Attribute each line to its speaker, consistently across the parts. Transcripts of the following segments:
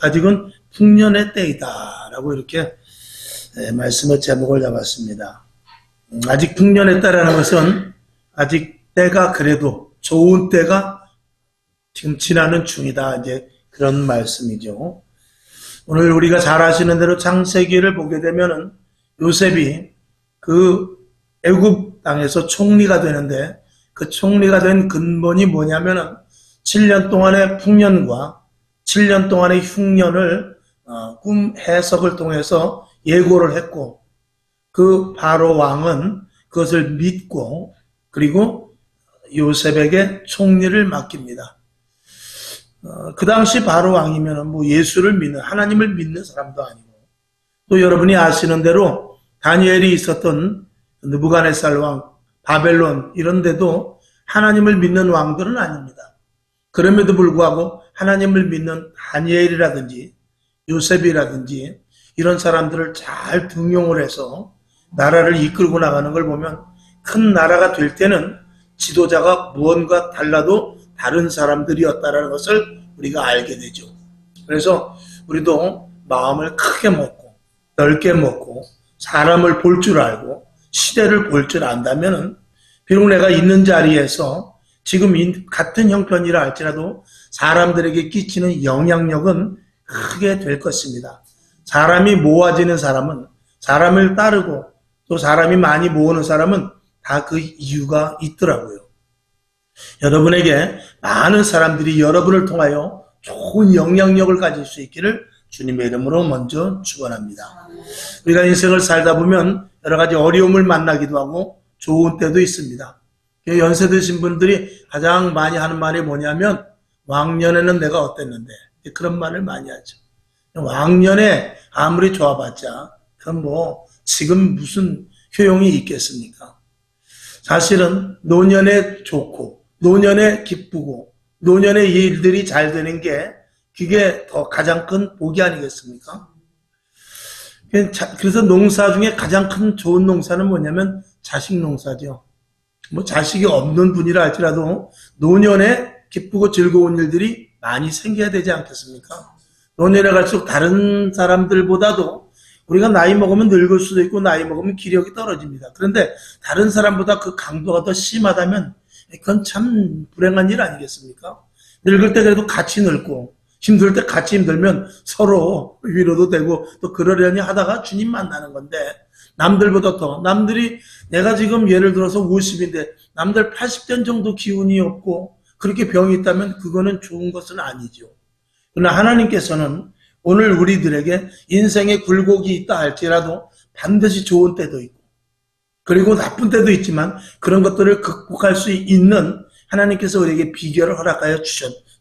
Speaker 1: 아직은 풍년의 때이다 라고 이렇게 말씀의 제목을 잡았습니다. 아직 풍년의 때라는 것은 아직 때가 그래도 좋은 때가 지금 지나는 중이다, 이제 그런 말씀이죠. 오늘 우리가 잘 아시는 대로 창세기를 보게 되면은 요셉이 그 애굽 땅에서 총리가 되는데, 그 총리가 된 근본이 뭐냐면은 7년 동안의 풍년과 7년 동안의 흉년을 꿈 해석을 통해서 예고를 했고, 그 바로 왕은 그것을 믿고 그리고 요셉에게 총리를 맡깁니다. 그 당시 바로 왕이면 뭐 예수를 믿는, 하나님을 믿는 사람도 아니고, 또 여러분이 아시는 대로 다니엘이 있었던 느부갓네살 왕, 바벨론 이런 데도 하나님을 믿는 왕들은 아닙니다. 그럼에도 불구하고 하나님을 믿는 다니엘이라든지 요셉이라든지 이런 사람들을 잘 등용을 해서 나라를 이끌고 나가는 걸 보면, 큰 나라가 될 때는 지도자가 무언가 달라도 다른 사람들이었다는 것을 우리가 알게 되죠. 그래서 우리도 마음을 크게 먹고 넓게 먹고 사람을 볼 줄 알고 시대를 볼 줄 안다면, 비록 내가 있는 자리에서 지금 같은 형편이라 할지라도 사람들에게 끼치는 영향력은 크게 될 것입니다. 사람이 모아지는 사람은, 사람을 따르고 또 사람이 많이 모으는 사람은 다 그 이유가 있더라고요. 여러분에게 많은 사람들이 여러분을 통하여 좋은 영향력을 가질 수 있기를 주님의 이름으로 먼저 축원합니다. 우리가 인생을 살다 보면 여러 가지 어려움을 만나기도 하고 좋은 때도 있습니다. 연세 드신 분들이 가장 많이 하는 말이 뭐냐면, 왕년에는 내가 어땠는데, 그런 말을 많이 하죠. 왕년에 아무리 좋아봤자 그건 뭐 지금 무슨 효용이 있겠습니까? 사실은 노년에 좋고 노년에 기쁘고 노년에 일들이 잘 되는 게 그게 더 가장 큰 복이 아니겠습니까? 그래서 농사 중에 가장 큰 좋은 농사는 뭐냐면 자식 농사죠. 뭐 자식이 없는 분이라 할지라도 노년에 기쁘고 즐거운 일들이 많이 생겨야 되지 않겠습니까? 노년에 갈수록 다른 사람들보다도, 우리가 나이 먹으면 늙을 수도 있고 나이 먹으면 기력이 떨어집니다. 그런데 다른 사람보다 그 강도가 더 심하다면 그건 참 불행한 일 아니겠습니까? 늙을 때 그래도 같이 늙고 힘들 때 같이 힘들면 서로 위로도 되고 또 그러려니 하다가 주님 만나는 건데, 남들보다 더, 남들이, 내가 지금 예를 들어서 50인데 남들 80년 정도 기운이 없고 그렇게 병이 있다면 그거는 좋은 것은 아니죠. 그러나 하나님께서는 오늘 우리들에게 인생에 굴곡이 있다 할지라도 반드시 좋은 때도 있고 그리고 나쁜 때도 있지만 그런 것들을 극복할 수 있는, 하나님께서 우리에게 비결을 허락하여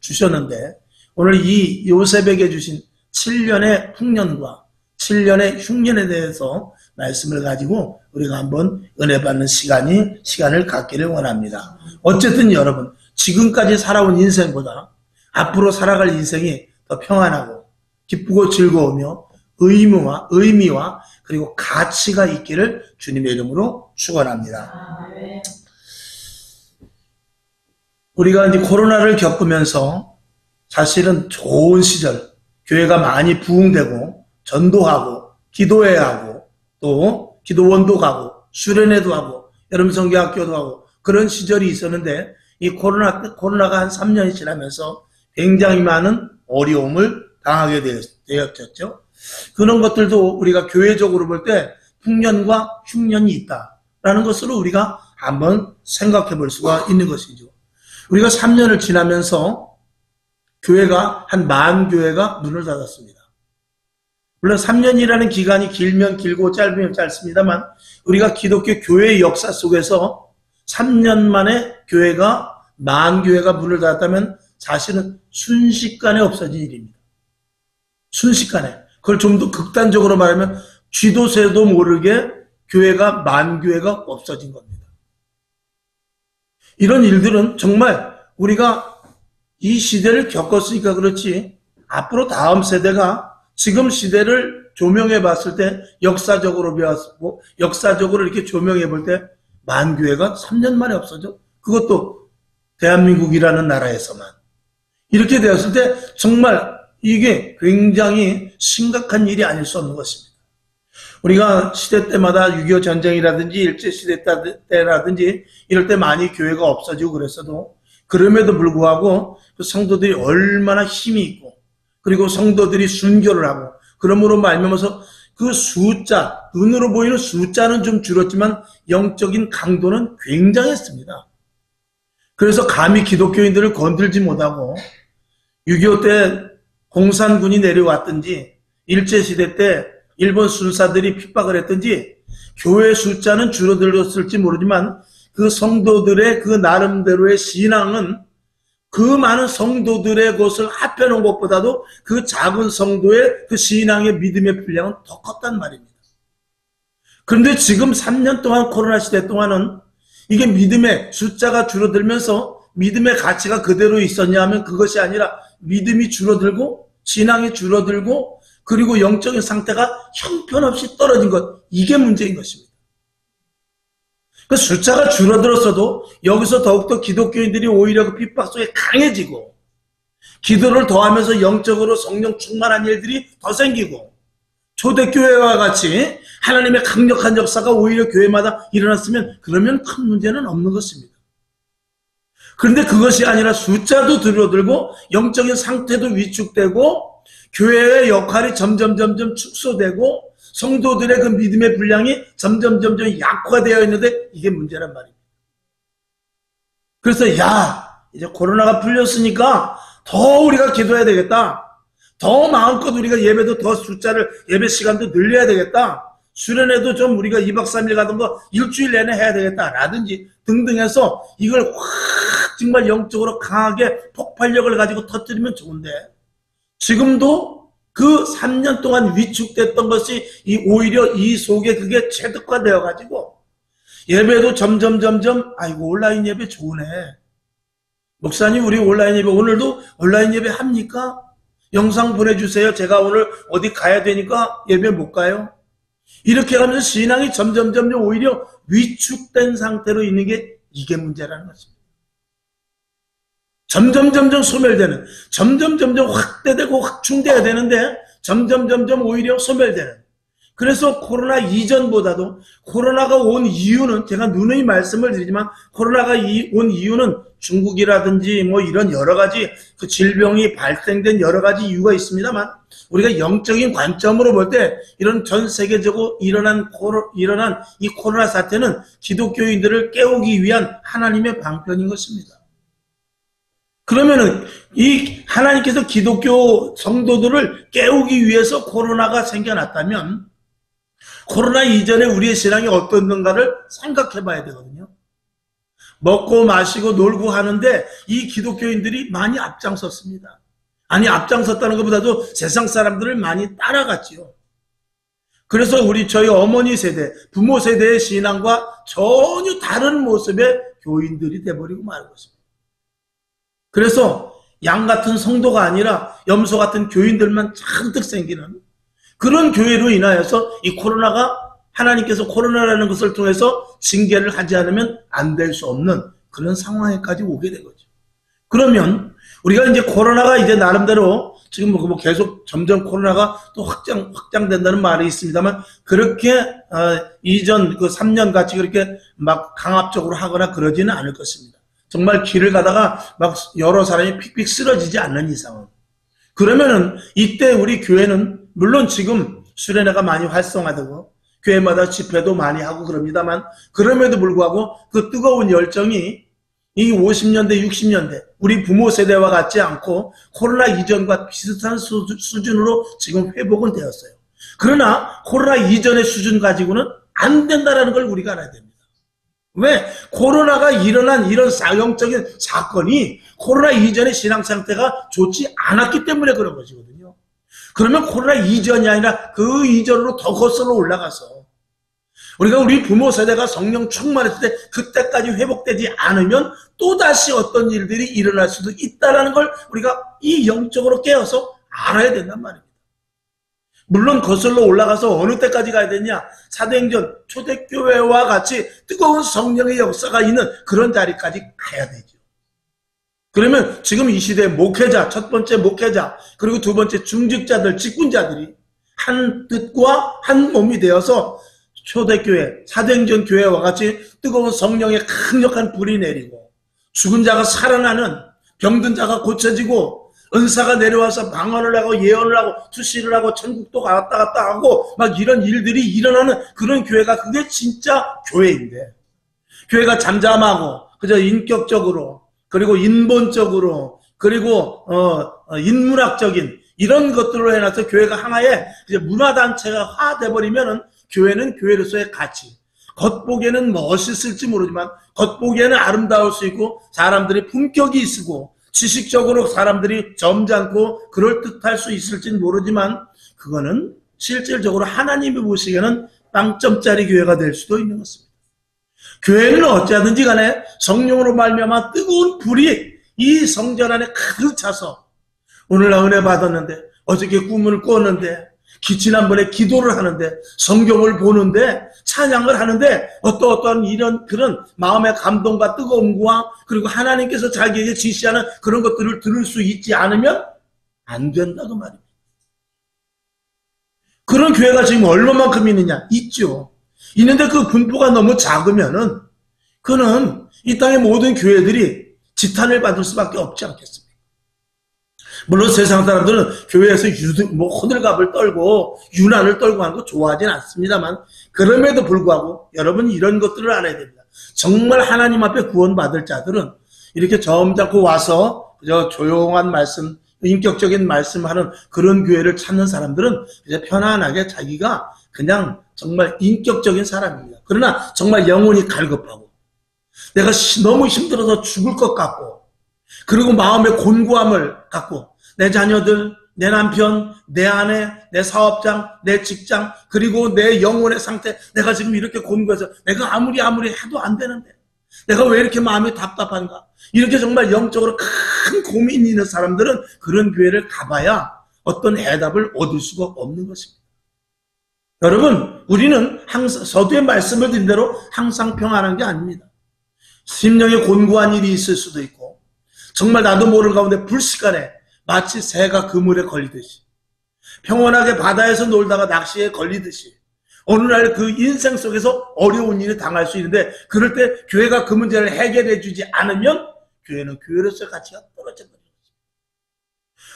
Speaker 1: 주셨는데, 오늘 이 요셉에게 주신 7년의 풍년과 7년의 흉년에 대해서 말씀을 가지고 우리가 한번 은혜 받는 시간을 갖기를 원합니다. 어쨌든 여러분, 지금까지 살아온 인생보다 앞으로 살아갈 인생이 더 평안하고 기쁘고 즐거우며 의미와 그리고 가치가 있기를 주님의 이름으로 축원합니다. 우리가 이제 코로나를 겪으면서 사실은 좋은 시절, 교회가 많이 부흥되고 전도하고 기도해야 하고 또 기도원도 가고 수련회도 하고 여름 성경학교도 하고 그런 시절이 있었는데, 이 코로나가 한 3년이 지나면서 굉장히 많은 어려움을 당하게 되었죠. 그런 것들도 우리가 교회적으로 볼 때 풍년과 흉년이 있다라는 것으로 우리가 한번 생각해 볼 수가 있는 것이죠. 우리가 3년을 지나면서 교회가 한 10,000교회가 문을 닫았습니다. 물론 3년이라는 기간이 길면 길고 짧으면 짧습니다만, 우리가 기독교 교회의 역사 속에서 3년 만에 교회가 10,000교회가 문을 닫았다면 사실은 순식간에 없어진 일입니다. 순식간에. 그걸 좀 더 극단적으로 말하면 쥐도 새도 모르게 교회가 10,000교회가 없어진 겁니다. 이런 일들은 정말 우리가 이 시대를 겪었으니까 그렇지, 앞으로 다음 세대가 지금 시대를 조명해 봤을 때 역사적으로 배웠고 역사적으로 이렇게 조명해 볼 때 10,000교회가 3년 만에 없어져. 그것도 대한민국이라는 나라에서만. 이렇게 되었을 때 정말 이게 굉장히 심각한 일이 아닐 수 없는 것입니다. 우리가 시대 때마다 6.25 전쟁이라든지 일제시대 때라든지 이럴 때 많이 교회가 없어지고 그랬어도 그럼에도 불구하고 그 성도들이 얼마나 힘이 있고 그리고 성도들이 순교를 하고 그러므로 말미암아서 그 숫자, 눈으로 보이는 숫자는 좀 줄었지만 영적인 강도는 굉장했습니다. 그래서 감히 기독교인들을 건들지 못하고 6.25 때 공산군이 내려왔든지 일제시대 때 일본 순사들이 핍박을 했든지 교회 숫자는 줄어들었을지 모르지만 그 성도들의 그 나름대로의 신앙은 그 많은 성도들의 것을 합해놓은 것보다도 그 작은 성도의 그 신앙의 믿음의 분량은 더 컸단 말입니다. 그런데 지금 3년 동안 코로나 시대 동안은 이게 믿음의 숫자가 줄어들면서 믿음의 가치가 그대로 있었냐 하면 그것이 아니라 믿음이 줄어들고 신앙이 줄어들고 그리고 영적인 상태가 형편없이 떨어진 것, 이게 문제인 것입니다. 그 숫자가 줄어들었어도 여기서 더욱더 기독교인들이 오히려 그 핍박 속에 강해지고 기도를 더하면서 영적으로 성령 충만한 일들이 더 생기고 초대교회와 같이 하나님의 강력한 역사가 오히려 교회마다 일어났으면 그러면 큰 문제는 없는 것입니다. 그런데 그것이 아니라 숫자도 줄어들고 영적인 상태도 위축되고 교회의 역할이 점점 축소되고 성도들의 그 믿음의 분량이 점점 약화되어 있는데 이게 문제란 말입니다. 그래서 이제 코로나가 풀렸으니까 더 우리가 기도해야 되겠다. 더 마음껏 우리가 예배도 더 숫자를 예배 시간도 늘려야 되겠다. 수련회도 좀 우리가 2박 3일 가던 거 일주일 내내 해야 되겠다 라든지 등등 해서 이걸 확 정말 영적으로 강하게 폭발력을 가지고 터뜨리면 좋은데 지금도 그 3년 동안 위축됐던 것이 오히려 이 속에 그게 체득화되어 가지고 예배도 점점 아이고 온라인 예배 좋으네. 목사님 우리 온라인 예배 오늘도 온라인 예배 합니까? 영상 보내주세요. 제가 오늘 어디 가야 되니까 예배 못 가요. 이렇게 하면서 신앙이 점점 오히려 위축된 상태로 있는 게 이게 문제라는 것입니다. 점점 소멸되는, 점점 확대되고 확충돼야 되는데 점점 오히려 소멸되는. 그래서 코로나 이전보다도 코로나가 온 이유는 제가 누누이 말씀을 드리지만 코로나가 온 이유는 중국이라든지 뭐 이런 여러 가지 그 질병이 발생된 여러 가지 이유가 있습니다만 우리가 영적인 관점으로 볼 때 이런 전 세계적으로 일어난 이 코로나 사태는 기독교인들을 깨우기 위한 하나님의 방편인 것입니다. 그러면은 이 하나님께서 기독교 성도들을 깨우기 위해서 코로나가 생겨났다면 코로나 이전에 우리의 신앙이 어떻던가를 생각해 봐야 되거든요. 먹고 마시고 놀고 하는데 이 기독교인들이 많이 앞장섰습니다. 아니 앞장섰다는 것보다도 세상 사람들을 많이 따라갔지요. 그래서 저희 어머니 세대, 부모 세대의 신앙과 전혀 다른 모습의 교인들이 돼버리고 마는 것입니다. 그래서 양 같은 성도가 아니라 염소 같은 교인들만 잔뜩 생기는 그런 교회로 인하여서 이 코로나가 하나님께서 코로나라는 것을 통해서 징계를 하지 않으면 안 될 수 없는 그런 상황에까지 오게 된 거죠. 그러면 우리가 이제 코로나가 이제 나름대로 지금 뭐 계속 점점 코로나가 또 확장된다는 말이 있습니다만 그렇게 이전 그 3년 같이 그렇게 막 강압적으로 하거나 그러지는 않을 것입니다. 정말 길을 가다가 막 여러 사람이 픽픽 쓰러지지 않는 이상은. 그러면은 이때 우리 교회는 물론 지금 수련회가 많이 활성화되고 교회마다 집회도 많이 하고 그럽니다만 그럼에도 불구하고 그 뜨거운 열정이 이 50년대 60년대 우리 부모 세대와 같지 않고 코로나 이전과 비슷한 수준으로 지금 회복은 되었어요. 그러나 코로나 이전의 수준 가지고는 안 된다는 걸 우리가 알아야 됩니다. 왜? 코로나가 일어난 이런 영적인 사건이 코로나 이전의 신앙 상태가 좋지 않았기 때문에 그런 것이거든요. 그러면 코로나 이전이 아니라 그 이전으로 더 거슬러 올라가서 우리가 우리 부모 세대가 성령 충만했을 때 그때까지 회복되지 않으면 또다시 어떤 일들이 일어날 수도 있다는 걸 우리가 이 영적으로 깨어서 알아야 된단 말입니다. 물론 거슬러 올라가서 어느 때까지 가야 되냐? 사도행전 초대교회와 같이 뜨거운 성령의 역사가 있는 그런 자리까지 가야 되죠. 그러면 지금 이 시대의 목회자, 첫 번째 목회자, 그리고 두 번째 중직자들, 직분자들이 한 뜻과 한 몸이 되어서 초대교회, 사도행전 교회와 같이 뜨거운 성령의 강력한 불이 내리고 죽은 자가 살아나는, 병든 자가 고쳐지고 은사가 내려와서 방언을 하고 예언을 하고 투시를 하고 천국도 왔다 갔다 하고 막 이런 일들이 일어나는 그런 교회가, 그게 진짜 교회인데, 교회가 잠잠하고 그저 인격적으로 그리고 인본적으로 그리고 인문학적인 이런 것들로 해놔서 교회가 하나의 이제 문화단체가 화돼버리면은 교회는 교회로서의 가치, 겉보기에는 멋있을지 모르지만 겉보기에는 아름다울 수 있고 사람들이 품격이 있고 지식적으로 사람들이 점잖고 그럴듯할 수 있을지는 모르지만 그거는 실질적으로 하나님이 보시기에는 빵점짜리 교회가 될 수도 있는 것입니다. 교회는 어찌하든지 간에 성령으로 말미암아 뜨거운 불이 이 성전 안에 가득 차서 오늘 나 은혜 받았는데, 어저께 꿈을 꿨는데, 지난번에 기도를 하는데, 성경을 보는데, 찬양을 하는데 어떠한 이런 그런 마음의 감동과 뜨거움과 그리고 하나님께서 자기에게 지시하는 그런 것들을 들을 수 있지 않으면 안 된다고 말입니다. 그런 교회가 지금 얼마만큼 있느냐? 있죠. 있는데 그 분포가 너무 작으면은 그는 이 땅의 모든 교회들이 지탄을 받을 수밖에 없지 않겠습니까? 물론 세상 사람들은 교회에서 호들갑을 떨고 유난을 떨고 하는 거 좋아하진 않습니다만, 그럼에도 불구하고 여러분 이런 것들을 알아야 됩니다. 정말 하나님 앞에 구원받을 자들은 이렇게 점잖고 와서 그저 조용한 말씀, 인격적인 말씀하는 그런 교회를 찾는 사람들은 이제 편안하게 자기가 그냥 정말 인격적인 사람입니다. 그러나 정말 영혼이 갈급하고 내가 너무 힘들어서 죽을 것 같고 그리고 마음의 곤고함을 갖고 내 자녀들, 내 남편, 내 아내, 내 사업장, 내 직장, 그리고 내 영혼의 상태, 내가 지금 이렇게 곤고해서 내가 아무리 해도 안 되는데 내가 왜 이렇게 마음이 답답한가? 이렇게 정말 영적으로 큰 고민이 있는 사람들은 그런 교회를 가봐야 어떤 해답을 얻을 수가 없는 것입니다. 여러분, 우리는 항상 서두에 말씀을 드린 대로 항상 평안한 게 아닙니다. 심령에 곤고한 일이 있을 수도 있고 정말 나도 모르는 가운데 불시간에 마치 새가 그물에 걸리듯이 평온하게 바다에서 놀다가 낚시에 걸리듯이 어느 날 그 인생 속에서 어려운 일을 당할 수 있는데 그럴 때 교회가 그 문제를 해결해 주지 않으면 교회는 교회로서의 가치가 떨어져 버립니다.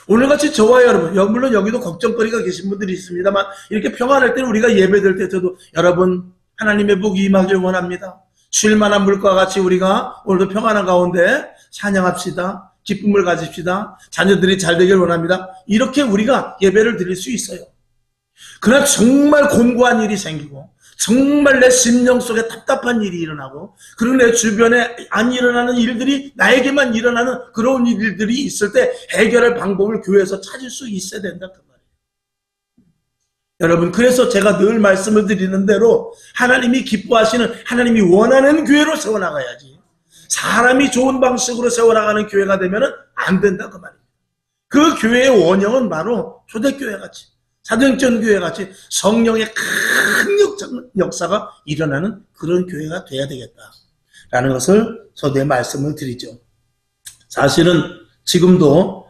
Speaker 1: 오늘같이 저와 여러분, 물론 여기도 걱정거리가 계신 분들이 있습니다만 이렇게 평안할 때는 우리가 예배될 때 저도 여러분 하나님의 복이 임하길 원합니다. 쉴만한 물과 같이 우리가 오늘도 평안한 가운데 찬양합시다. 기쁨을 가집시다. 자녀들이 잘 되길 원합니다. 이렇게 우리가 예배를 드릴 수 있어요. 그러나 정말 곤고한 일이 생기고 정말 내 심령 속에 답답한 일이 일어나고 그리고 내 주변에 안 일어나는 일들이 나에게만 일어나는 그런 일들이 있을 때 해결할 방법을 교회에서 찾을 수 있어야 된다 그 말이에요. 여러분, 그래서 제가 늘 말씀을 드리는 대로 하나님이 기뻐하시는, 하나님이 원하는 교회로 세워나가야지 사람이 좋은 방식으로 세워나가는 교회가 되면 안 된다 그 말이에요. 그 교회의 원형은 바로 초대교회 같이 사도행전 교회 같이 성령의 큰 역사가 일어나는 그런 교회가 돼야 되겠다라는 것을 서두에 말씀을 드리죠. 사실은 지금도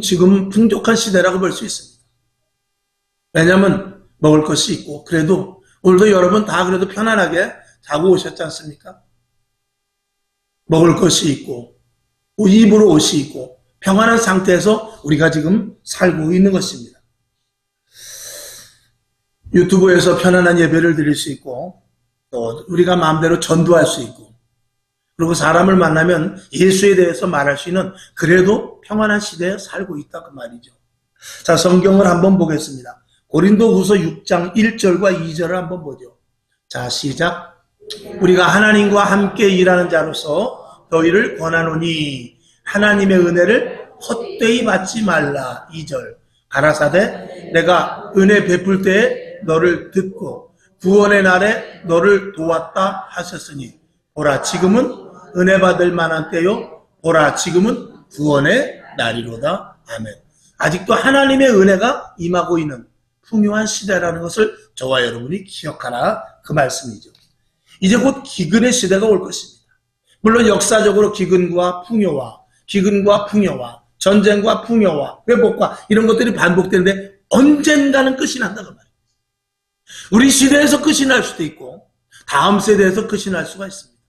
Speaker 1: 지금 풍족한 시대라고 볼 수 있습니다. 왜냐하면 먹을 것이 있고 그래도 오늘도 여러분 다 그래도 편안하게 자고 오셨지 않습니까? 먹을 것이 있고 입으로 옷이 있고 평안한 상태에서 우리가 지금 살고 있는 것입니다. 유튜브에서 편안한 예배를 드릴 수 있고 또 우리가 마음대로 전도할 수 있고 그리고 사람을 만나면 예수에 대해서 말할 수 있는 그래도 평안한 시대에 살고 있다 그 말이죠. 자, 성경을 한번 보겠습니다. 고린도후서 6장 1절과 2절을 한번 보죠. 자, 시작. 우리가 하나님과 함께 일하는 자로서 너희를 권하노니 하나님의 은혜를 헛되이 받지 말라. 2절. 가라사대 내가 은혜 베풀 때에 너를 듣고 구원의 날에 너를 도왔다 하셨으니 보라 지금은 은혜 받을 만한 때요 보라 지금은 구원의 날이로다. 아멘. 아직도 하나님의 은혜가 임하고 있는 풍요한 시대라는 것을 저와 여러분이 기억하라 그 말씀이죠. 이제 곧 기근의 시대가 올 것입니다. 물론 역사적으로 기근과 풍요와 기근과 풍요와 전쟁과 풍요와 회복과 이런 것들이 반복되는데 언젠가는 끝이 난다고 말이에요. 우리 시대에서 끝이 날 수도 있고 다음 세대에서 끝이 날 수가 있습니다.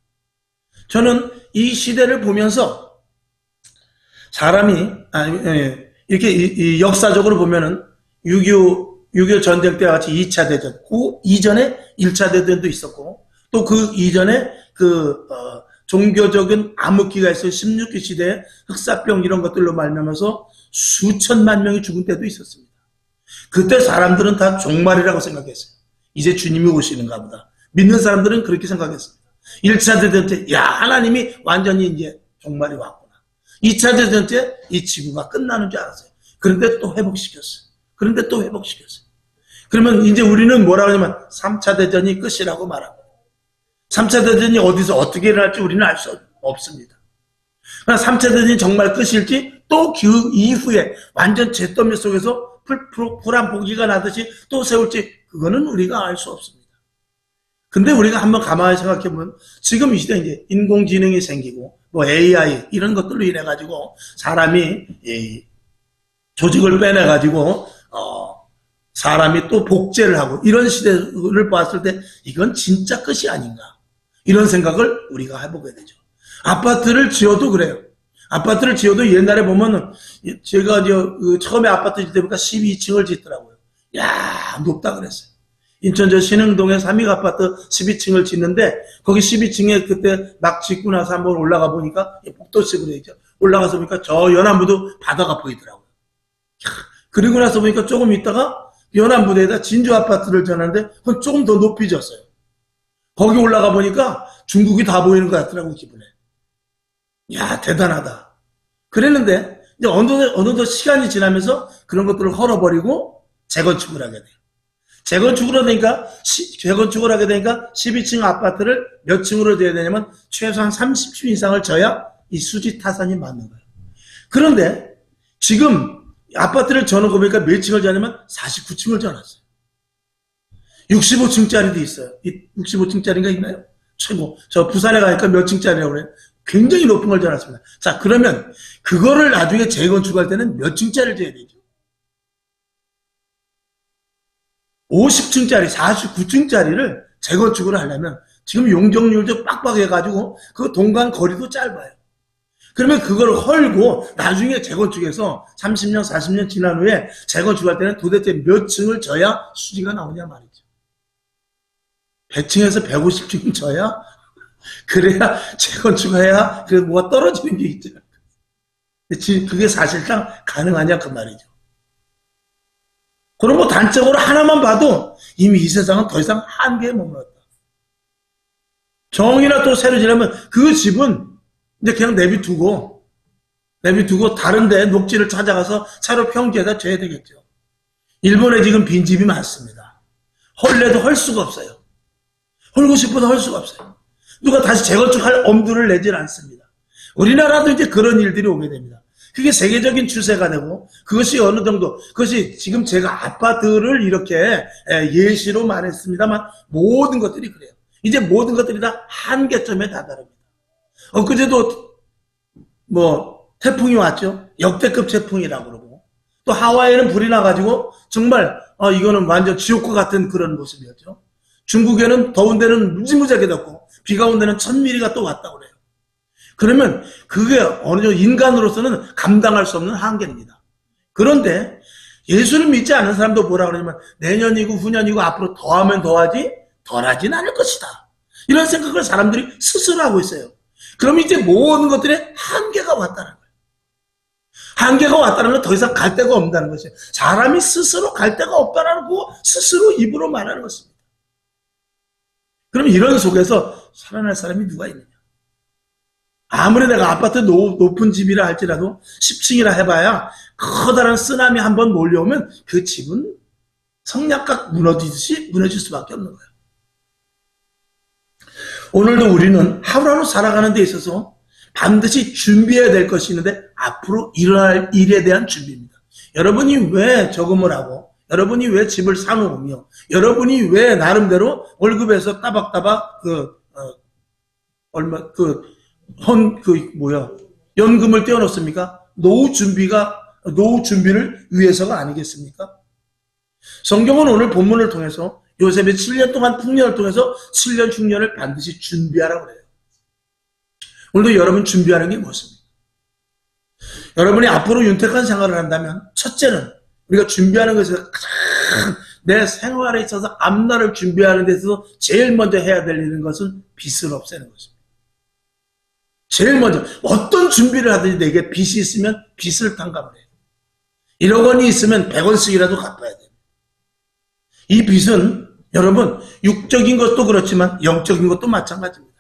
Speaker 1: 저는 이 시대를 보면서 사람이 이렇게 이 역사적으로 보면은 6.25 전쟁 때와 같이 2차 대전, 그 이전에 1차 대전도 있었고 또 그 이전에 종교적인 암흑기가 있어요. 16기 시대에 흑사병 이런 것들로 말미암아서 수천만 명이 죽은 때도 있었습니다. 그때 사람들은 다 종말이라고 생각했어요. 이제 주님이 오시는가 보다. 믿는 사람들은 그렇게 생각했습니다. 1차 대전 때, 야, 하나님이 완전히 이제 종말이 왔구나. 2차 대전 때 이 지구가 끝나는 줄 알았어요. 그런데 또 회복시켰어요. 그러면 이제 우리는 뭐라고 하냐면 3차 대전이 끝이라고 말합니다. 3차 대전이 어디서 어떻게 일어날지 우리는 알 수 없습니다. 그러나 3차 대전이 정말 끝일지 또 그 이후에 완전 잿더미 속에서 풀한 포기가 나듯이 또 세울지 그거는 우리가 알 수 없습니다. 근데 우리가 한번 가만히 생각해보면 지금 이 시대에 이제 인공지능이 생기고 뭐 AI 이런 것들로 인해 가지고 사람이 조직을 빼내 가지고 사람이 또 복제를 하고 이런 시대를 봤을 때 이건 진짜 끝이 아닌가 이런 생각을 우리가 해보게 되죠. 아파트를 지어도 그래요. 아파트를 지어도 옛날에 보면은 제가 처음에 아파트 짓다 보니까 12층을 짓더라고요. 야, 높다 그랬어요. 인천 신흥동에 삼익 아파트 12층을 짓는데 거기 12층에 그때 막 짓고 나서 한번 올라가 보니까 복도식으로 있죠. 올라가서 보니까 저 연안부도 바다가 보이더라고요. 그리고 나서 보니까 조금 있다가 연안부대에다 진주 아파트를 지었는데 그건 조금 더 높이 졌어요. 거기 올라가 보니까 중국이 다 보이는 것 같더라고요, 기분에. 야, 대단하다. 그랬는데 이제 어느덧 시간이 지나면서 그런 것들을 헐어버리고 재건축을 하게 돼요. 재건축을 하게 되니까 12층 아파트를 몇 층으로 돼야 되냐면 최소한 30층 이상을 져야 이 수지 타산이 맞는 거예요. 그런데 지금 아파트를 져놓고 보니까 몇 층을 져냐면 49층을 져놨어요. 65층짜리도 있어요. 65층짜리가 있나요? 최고. 저 부산에 가니까 몇 층짜리라고 그래요? 굉장히 높은 걸 져놨습니다. 자, 그러면 그거를 나중에 재건축할 때는 몇 층짜리를 져야 되죠? 50층짜리, 49층짜리를 재건축을 하려면 지금 용적률도 빡빡해가지고 그 동간 거리도 짧아요. 그러면 그걸 헐고 나중에 재건축해서 30년, 40년 지난 후에 재건축할 때는 도대체 몇 층을 져야 수지가 나오냐 말이죠. 100층에서 150층 져야 그래야 재건축해야 그 뭐가 떨어지는 게 있죠. 그게 사실상 가능하냐 그 말이죠. 그럼 뭐 단적으로 하나만 봐도 이미 이 세상은 더 이상 한계에 머물렀다. 정이나 또 새로 지나면 그 집은 이제 그냥 내비두고 다른데 녹지를 찾아가서 차로 평지에다 둬야 되겠죠. 일본에 지금 빈집이 많습니다. 헐래도 헐 수가 없어요. 헐고 싶어도 헐 수가 없어요. 누가 다시 재건축할 엄두를 내질 않습니다. 우리나라도 이제 그런 일들이 오게 됩니다. 그게 세계적인 추세가 되고 그것이 어느 정도 그것이 지금 제가 아파트를 이렇게 예시로 말했습니다만 모든 것들이 그래요. 이제 모든 것들이 다 한계점에 다다릅니다. 엊그제도 뭐 태풍이 왔죠. 역대급 태풍이라고 그러고 또 하와이에는 불이 나가지고 정말 이거는 완전 지옥과 같은 그런 모습이었죠. 중국에는 더운 데는 무지무지하게 덥고 비가 온 데는 1000mm가 또 왔다고 그래요. 그러면 그게 어느 정도 인간으로서는 감당할 수 없는 한계입니다. 그런데 예수를 믿지 않는 사람도 뭐라 그러냐면 내년이고 후년이고 앞으로 더하면 더하지 덜하진 않을 것이다. 이런 생각을 사람들이 스스로 하고 있어요. 그럼 이제 모든 것들에 한계가 왔다는 거예요. 한계가 왔다는 건 더 이상 갈 데가 없다는 것이에요. 사람이 스스로 갈 데가 없다는 거 스스로 입으로 말하는 것입니다. 그럼 이런 속에서 살아날 사람이 누가 있느냐? 아무리 내가 아파트 높은 집이라 할지라도 10층이라 해봐야 커다란 쓰나미 한번 몰려오면 그 집은 성냥갑 무너지듯이 무너질 수밖에 없는 거예요. 오늘도 우리는 하루하루 살아가는 데 있어서 반드시 준비해야 될 것이 있는데 앞으로 일어날 일에 대한 준비입니다. 여러분이 왜 저금을 하고 여러분이 왜 집을 사놓으며 여러분이 왜 나름대로 월급에서 따박따박 연금을 떼어놓습니까? 노후 준비를 위해서가 아니겠습니까? 성경은 오늘 본문을 통해서 요셉의 7년 동안 풍년을 통해서 7년 흉년을 반드시 준비하라고 그래요. 오늘도 여러분 준비하는 게 무엇입니까? 여러분이 앞으로 윤택한 생활을 한다면 첫째는 우리가 준비하는 것에서 내 생활에 있어서 앞날을 준비하는 데 있어서 제일 먼저 해야 될 일인 것은 빚을 없애는 것입니다. 제일 먼저 어떤 준비를 하든지 내게 빚이 있으면 빚을 탕감을 해요. 1억 원이 있으면 100원씩이라도 갚아야 돼요. 이 빚은 여러분 육적인 것도 그렇지만 영적인 것도 마찬가지입니다.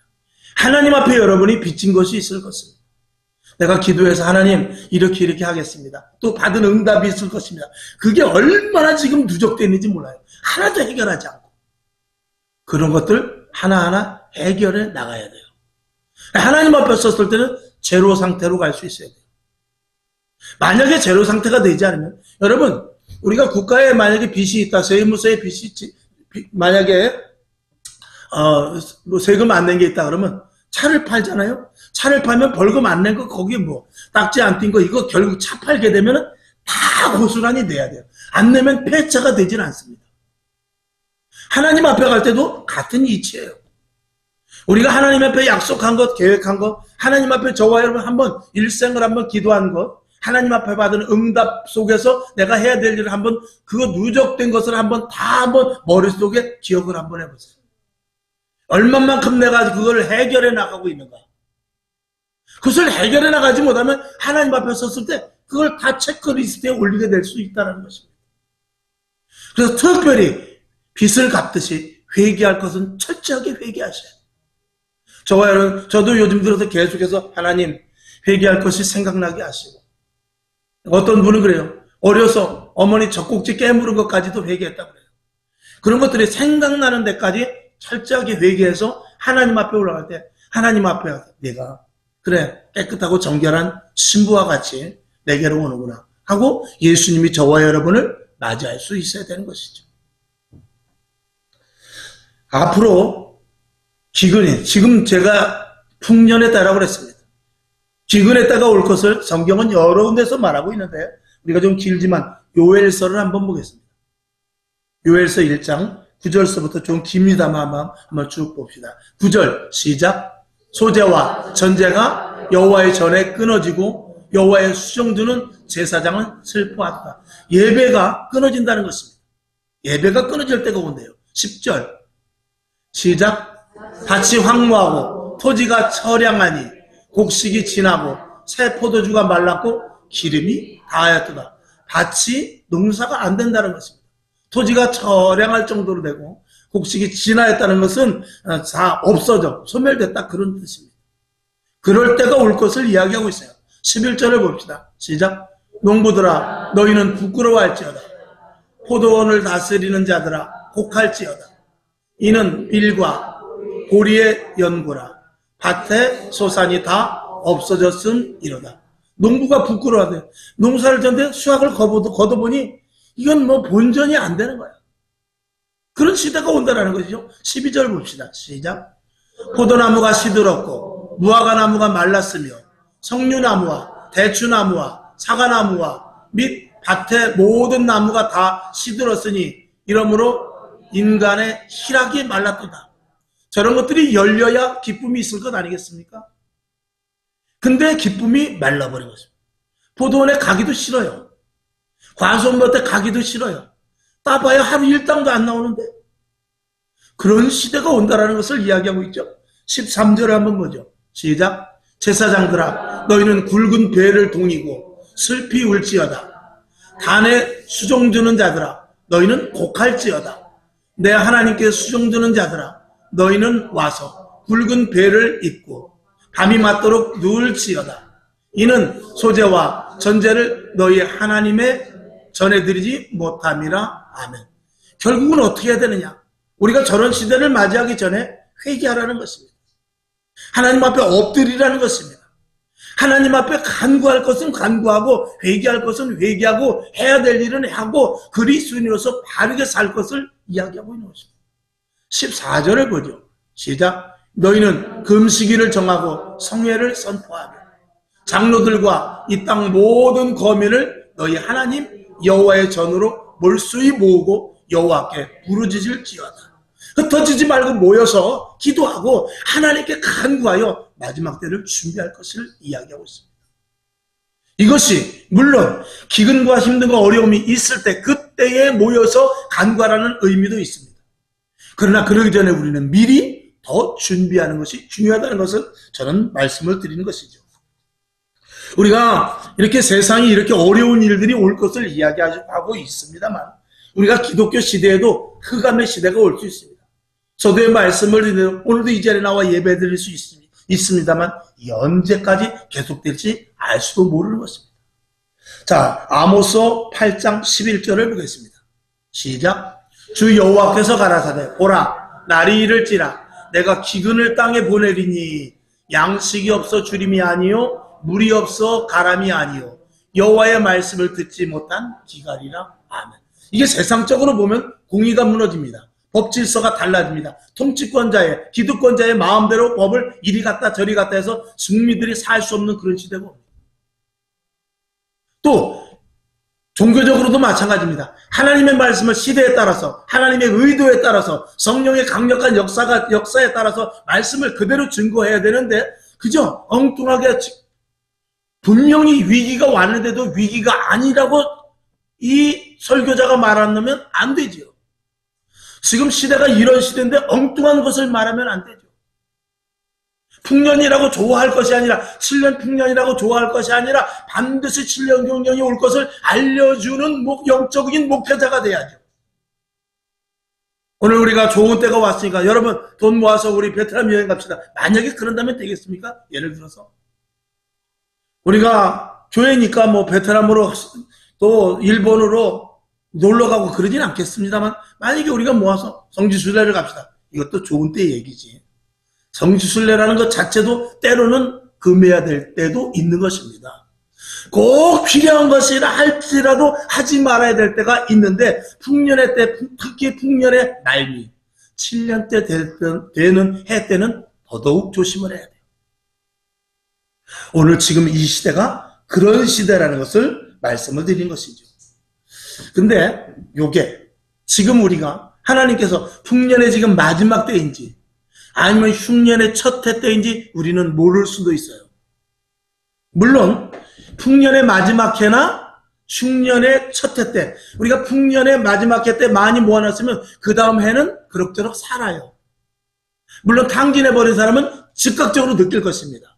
Speaker 1: 하나님 앞에 여러분이 빚진 것이 있을 것입니다. 내가 기도해서 하나님 이렇게 하겠습니다. 또 받은 응답이 있을 것입니다. 그게 얼마나 지금 누적되어 있는지 몰라요. 하나도 해결하지 않고. 그런 것들 하나하나 해결해 나가야 돼요. 하나님 앞에 섰을 때는 제로 상태로 갈 수 있어야 돼요. 만약에 제로 상태가 되지 않으면 여러분 우리가 국가에 만약에 빚이 있다. 세무서에 빚이 있지. 만약에 뭐 세금 안 낸 게 있다 그러면 차를 팔잖아요. 차를 팔면 벌금 안 낸 거 거기에 뭐 딱지 안 띈 거 이거 결국 차 팔게 되면 다 고스란히 내야 돼요. 안 내면 폐차가 되질 않습니다. 하나님 앞에 갈 때도 같은 이치예요. 우리가 하나님 앞에 약속한 것, 계획한 것, 하나님 앞에 저와 여러분 한번 일생을 한번 기도한 것, 하나님 앞에 받은 응답 속에서 내가 해야 될 일을 한번 그거 누적된 것을 한번 머릿속에 기억을 한번 해보세요. 얼마만큼 내가 그걸 해결해 나가고 있는가. 그것을 해결해 나가지 못하면 하나님 앞에 섰을 때 그걸 다 체크리스트에 올리게 될 수 있다는 것입니다. 그래서 특별히 빚을 갚듯이 회개할 것은 철저하게 회개하셔야 돼요. 저와 여러분, 저도 요즘 들어서 계속해서 하나님 회개할 것이 생각나게 하시고 어떤 분은 그래요. 어려서 어머니 젖꼭지 깨물은 것까지도 회개했다고 그래요. 그런 것들이 생각나는 데까지 철저하게 회개해서 하나님 앞에 올라갈 때 하나님 앞에 내가 그래 깨끗하고 정결한 신부와 같이 내게로 오는구나 하고 예수님이 저와 여러분을 맞이할 수 있어야 되는 것이죠. 앞으로 기근이 지금 제가 풍년의 때라고 그랬습니다. 기근의 때가 올 것을 성경은 여러 군데서 말하고 있는데 우리가 좀 길지만 요엘서를 한번 보겠습니다. 요엘서 1장 9절서부터 좀 깁니다만 한번 쭉 봅시다. 9절 시작. 소재와 전제가 여호와의 전에 끊어지고 여호와의 수종드는 제사장은 슬퍼하다. 예배가 끊어진다는 것입니다. 예배가 끊어질 때가 온대요. 10절 시작. 밭이 황무하고 토지가 처량하니 곡식이 지나고 새 포도주가 말랐고 기름이 다하였도다. 밭이 농사가 안 된다는 것입니다. 토지가 처량할 정도로 되고 곡식이 진하였다는 것은 다 없어져 소멸됐다 그런 뜻입니다. 그럴 때가 올 것을 이야기하고 있어요. 11절을 봅시다. 시작. 농부들아 너희는 부끄러워할지어다. 포도원을 다스리는 자들아 곡할지어다. 이는 빌과 보리의 연고라. 밭에 소산이 다 없어졌음이로다. 농부가 부끄러워하대요. 농사를 졌는데 수확을 거둬보니 이건 뭐 본전이 안 되는 거야. 그런 시대가 온다는 것이죠. 12절 봅시다. 시작. 포도나무가 시들었고 무화과나무가 말랐으며 석류나무와 대추나무와 사과나무와 및 밭의 모든 나무가 다 시들었으니 이러므로 인간의 희락이 말랐도다. 저런 것들이 열려야 기쁨이 있을 것 아니겠습니까? 근데 기쁨이 말라버린 것입니다. 포도원에 가기도 싫어요. 과수원밭에 가기도 싫어요. 따봐야 하루 일당도 안 나오는데 그런 시대가 온다는 것을 이야기하고 있죠. 13절을 한번 보죠. 시작. 제사장들아 너희는 굵은 배를 동이고 슬피 울지어다. 단에 수종드는 자들아 너희는 곡할지어다. 내 하나님께 수종드는 자들아 너희는 와서 굵은 배를 입고 밤이 맞도록 누울지어다. 이는 소재와 전제를 너희 하나님의 전해드리지 못함이라. 아멘. 결국은 어떻게 해야 되느냐? 우리가 저런 시대를 맞이하기 전에 회개하라는 것입니다. 하나님 앞에 엎드리라는 것입니다. 하나님 앞에 간구할 것은 간구하고 회개할 것은 회개하고 해야 될 일은 하고 그리스도인으로서 바르게 살 것을 이야기하고 있는 것입니다. 14절을 보죠. 시작. 너희는 금식일을 정하고 성회를 선포하며 장로들과 이 땅 모든 거민을 너희 하나님 여호와의 전으로 몰수히 모으고 여호와께 부르짖을지어다. 흩어지지 말고 모여서 기도하고 하나님께 간구하여 마지막 때를 준비할 것을 이야기하고 있습니다. 이것이 물론 기근과 힘든과 어려움이 있을 때 그때에 모여서 간구하라는 의미도 있습니다. 그러나 그러기 전에 우리는 미리 더 준비하는 것이 중요하다는 것을 저는 말씀을 드리는 것이죠. 우리가 이렇게 세상이 이렇게 어려운 일들이 올 것을 이야기하고 있습니다만 우리가 기독교 시대에도 흑암의 시대가 올 수 있습니다. 저도의 말씀을 드리는 오늘도 이 자리에 나와 예배 드릴 수 있습니다만 언제까지 계속될지 알 수도 모르는 것입니다. 자, 아모스 8장 11절을 보겠습니다. 시작. 주 여호와께서 가라사대 보라 날이 이를지라 내가 기근을 땅에 보내리니 양식이 없어 주림이 아니요 물이 없어 가람이 아니요 여호와의 말씀을 듣지 못한 기갈이라. 아멘. 이게 세상적으로 보면 공의가 무너집니다. 법 질서가 달라집니다. 통치권자의 기득권자의 마음대로 법을 이리 갔다 저리 갔다 해서 승리들이 살 수 없는 그런 시대고, 또 종교적으로도 마찬가지입니다. 하나님의 말씀을 시대에 따라서 하나님의 의도에 따라서 성령의 강력한 역사에 따라서 말씀을 그대로 증거해야 되는데 그저 엉뚱하게 분명히 위기가 왔는데도 위기가 아니라고 이 설교자가 말하면 안 되죠. 지금 시대가 이런 시대인데 엉뚱한 것을 말하면 안 되죠. 풍년이라고 좋아할 것이 아니라 7년 풍년이라고 좋아할 것이 아니라 반드시 7년 경영이 올 것을 알려주는 영적인 목회자가 돼야죠. 오늘 우리가 좋은 때가 왔으니까 여러분 돈 모아서 우리 베트남 여행 갑시다. 만약에 그런다면 되겠습니까? 예를 들어서 우리가 교회니까 뭐 베트남으로 또 일본으로 놀러 가고 그러진 않겠습니다만 만약에 우리가 모아서 성지순례를 갑시다. 이것도 좋은 때 얘기지. 성지순례라는 것 자체도 때로는 금해야 될 때도 있는 것입니다. 꼭 필요한 것이라 할지라도 하지 말아야 될 때가 있는데 풍년의 때, 특히 풍년의 말미 7년 때 되는 해 때는 더더욱 조심을 해야 돼요. 오늘 지금 이 시대가 그런 시대라는 것을 말씀을 드린 것이죠. 근데 요게 지금 우리가 하나님께서 풍년의 지금 마지막 때인지 아니면 흉년의 첫 해 때인지 우리는 모를 수도 있어요. 물론 풍년의 마지막 해나 흉년의 첫 해 때 우리가 풍년의 마지막 해 때 많이 모아놨으면 그 다음 해는 그럭저럭 살아요. 물론 탕진해버린 사람은 즉각적으로 느낄 것입니다.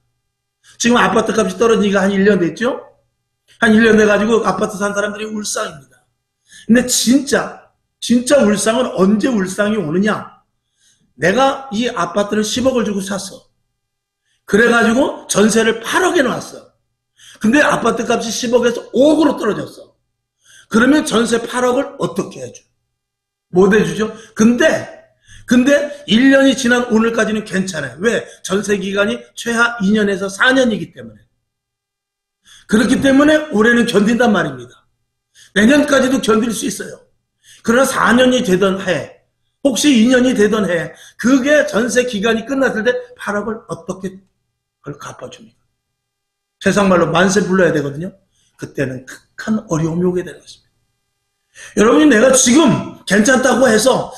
Speaker 1: 지금 아파트 값이 떨어지니까 한 1년 됐죠? 한 1년 돼가지고 아파트 산 사람들이 울상입니다. 근데 진짜 울상은 언제 울상이 오느냐? 내가 이 아파트를 10억을 주고 샀어. 그래가지고 전세를 8억에 놨어. 근데 아파트 값이 10억에서 5억으로 떨어졌어. 그러면 전세 8억을 어떻게 해줘? 못 해주죠? 근데 1년이 지난 오늘까지는 괜찮아요. 왜? 전세 기간이 최하 2년에서 4년이기 때문에. 그렇기 때문에 올해는 견딘단 말입니다. 내년까지도 견딜 수 있어요. 그러나 4년이 되던 해, 혹시 2년이 되던 해, 그게 전세 기간이 끝났을 때 8억을 어떻게 그걸 갚아줍니까? 세상말로 만세 불러야 되거든요. 그때는 극한 어려움이 오게 되는 것입니다. 여러분이 내가 지금 괜찮다고 해서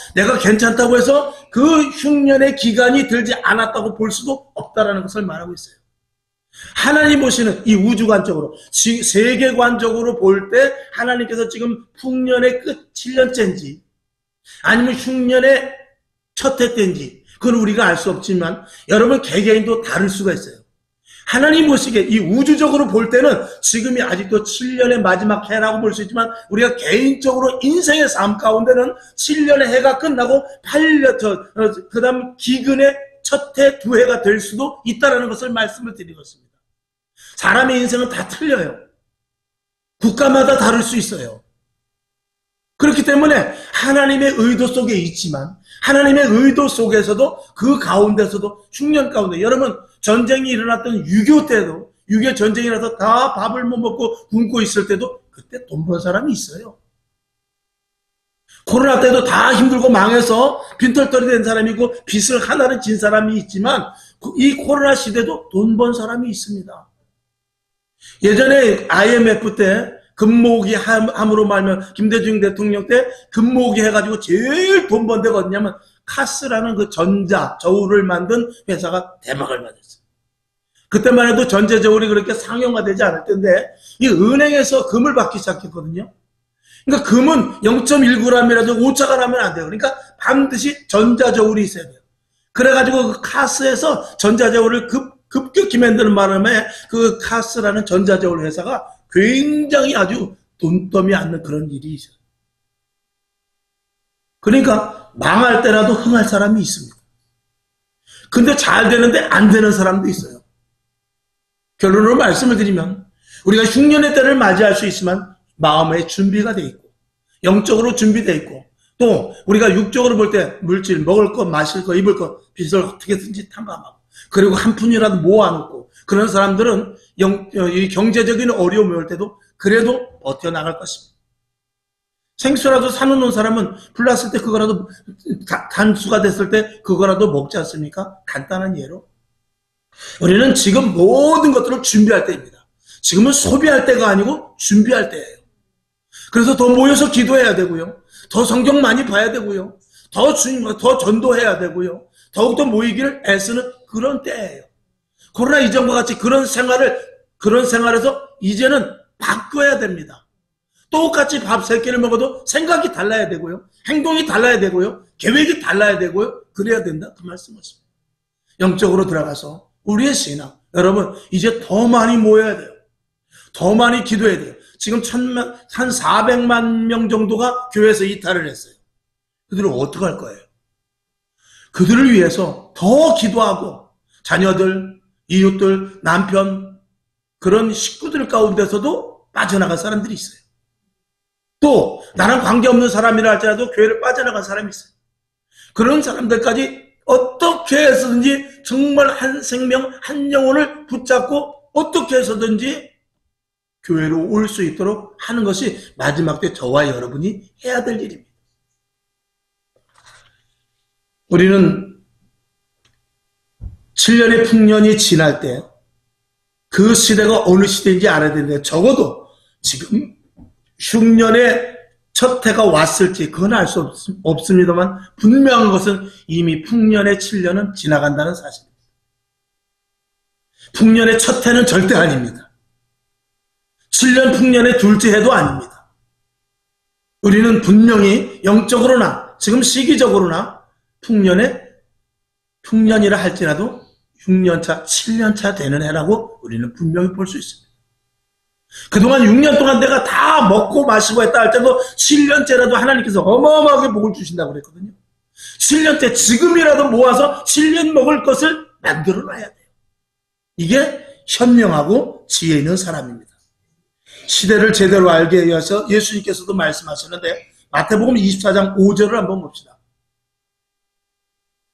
Speaker 1: 그 흉년의 기간이 들지 않았다고 볼 수도 없다라는 것을 말하고 있어요. 하나님 보시는 이 우주관적으로 세계관적으로 볼 때 하나님께서 지금 풍년의 끝 7년째인지 아니면 흉년의 첫 해 때인지 그건 우리가 알 수 없지만 여러분 개개인도 다를 수가 있어요. 하나님 보시기에 이 우주적으로 볼 때는 지금이 아직도 7년의 마지막 해라고 볼 수 있지만 우리가 개인적으로 인생의 삶 가운데는 7년의 해가 끝나고 8년 그 다음 기근의 첫 해, 두 해가 될 수도 있다는 것을 말씀을 드리고 있습니다. 사람의 인생은 다 틀려요. 국가마다 다를 수 있어요. 그렇기 때문에 하나님의 의도 속에 있지만 하나님의 의도 속에서도 그 가운데서도 흉년 가운데 여러분 전쟁이 일어났던 6.25 때도 6.25 전쟁이 나서 다 밥을 못 먹고 굶고 있을 때도 그때 돈 번 사람이 있어요. 코로나 때도 다 힘들고 망해서 빈털터리 된 사람이 있고 빚을 하나를 진 사람이 있지만 이 코로나 시대도 돈 번 사람이 있습니다. 예전에 IMF 때 금모으기 함으로 말면 김대중 대통령 때 금모으기 해가지고 제일 돈 번 데가 어디냐면 카스라는 그 전자 저울을 만든 회사가 대박을 맞았어요. 그때만 해도 전자 저울이 그렇게 상용화되지 않을 텐데 이 은행에서 금을 받기 시작했거든요. 그러니까 금은 0.1g이라도 오차가 나면 안 돼요. 그러니까 반드시 전자 저울이 있어야 돼요. 그래가지고 그 카스에서 전자 저울을 급격히 만드는 바람에 그 카스라는 전자 저울 회사가 굉장히 아주 돈더미 않는 그런 일이 있어요. 그러니까 망할 때라도 흥할 사람이 있습니다. 근데 잘 되는데 안 되는 사람도 있어요. 결론으로 말씀을 드리면 우리가 흉년의 때를 맞이할 수 있지만 마음의 준비가 돼 있고 영적으로 준비되어 있고 또 우리가 육적으로 볼 때 물질, 먹을 것, 마실 것, 입을 것, 빚을 어떻게든지 탕감하고 그리고 한 푼이라도 모아놓고 그런 사람들은 이 경제적인 어려움이 올 때도 그래도 버텨나갈 것입니다. 생수라도 사놓는 사람은 불났을 때 그거라도 단수가 됐을 때 그거라도 먹지 않습니까? 간단한 예로 우리는 지금 모든 것들을 준비할 때입니다. 지금은 소비할 때가 아니고 준비할 때예요. 그래서 더 모여서 기도해야 되고요. 더 성경 많이 봐야 되고요. 더 전도해야 되고요. 더욱더 모이기를 애쓰는 그런 때예요. 코로나 이전과 같이 그런 생활에서 이제는 바꿔야 됩니다. 똑같이 밥 3끼를 먹어도 생각이 달라야 되고요. 행동이 달라야 되고요. 계획이 달라야 되고요. 그래야 된다. 그 말씀이었습니다. 영적으로 들어가서 우리의 신앙, 여러분 이제 더 많이 모여야 돼요. 더 많이 기도해야 돼요. 지금 한 400만 명 정도가 교회에서 이탈을 했어요. 그들은 어떻게 할 거예요? 그들을 위해서 더 기도하고 자녀들, 이웃들, 남편 그런 식구들 가운데서도 빠져나간 사람들이 있어요. 또 나랑 관계없는 사람이라 할지라도 교회를 빠져나간 사람이 있어요. 그런 사람들까지 어떻게 해서든지 정말 한 생명, 한 영혼을 붙잡고 어떻게 해서든지 교회로 올 수 있도록 하는 것이 마지막 때 저와 여러분이 해야 될 일입니다. 우리는 7년의 풍년이 지날 때 그 시대가 어느 시대인지 알아야 되는데 적어도 지금 흉년의 첫 해가 왔을지 그건 알 수 없습니다만 분명한 것은 이미 풍년의 7년은 지나간다는 사실입니다. 풍년의 첫 해는 절대 아닙니다. 7년 풍년의 둘째 해도 아닙니다. 우리는 분명히 영적으로나 지금 시기적으로나 풍년이라 할지라도 6년차, 7년차 되는 해라고 우리는 분명히 볼 수 있습니다. 그동안 6년 동안 내가 다 먹고 마시고 했다 할 때도 7년째라도 하나님께서 어마어마하게 복을 주신다고 그랬거든요. 7년째 지금이라도 모아서 7년 먹을 것을 만들어 놔야 돼요. 이게 현명하고 지혜 있는 사람입니다. 시대를 제대로 알게 위해서 예수님께서도 말씀하셨는데 마태복음 24장 5절을 한번 봅시다.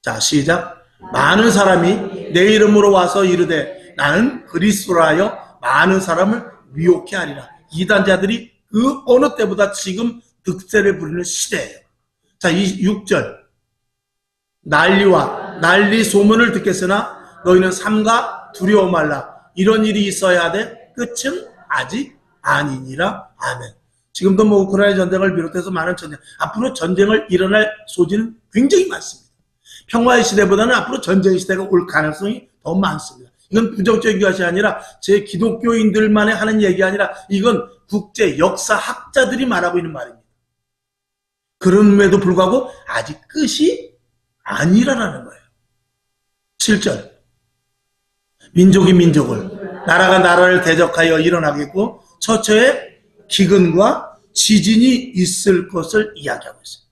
Speaker 1: 자, 시작. 많은 사람이 내 이름으로 와서 이르되 나는 그리스도라 하여 많은 사람을 미혹해 하리라. 이단자들이 그 어느 때보다 지금 득세를 부리는 시대예요. 자, 이 6절. 난리 소문을 듣겠으나 너희는 삼가 두려워 말라. 이런 일이 있어야 돼. 끝은 아직 아니니라. 아멘. 지금도 뭐 우크라이나 전쟁을 비롯해서 많은 전쟁, 앞으로 전쟁을 일어날 소지는 굉장히 많습니다. 평화의 시대보다는 앞으로 전쟁의 시대가 올 가능성이 더 많습니다. 이건 부정적인 것이 아니라 제 기독교인들만의 하는 얘기 아니라 이건 국제 역사학자들이 말하고 있는 말입니다. 그럼에도 불구하고 아직 끝이 아니라는 거예요. 7절. 민족이 민족을, 나라가 나라를 대적하여 일어나겠고 처처에 기근과 지진이 있을 것을 이야기하고 있어요.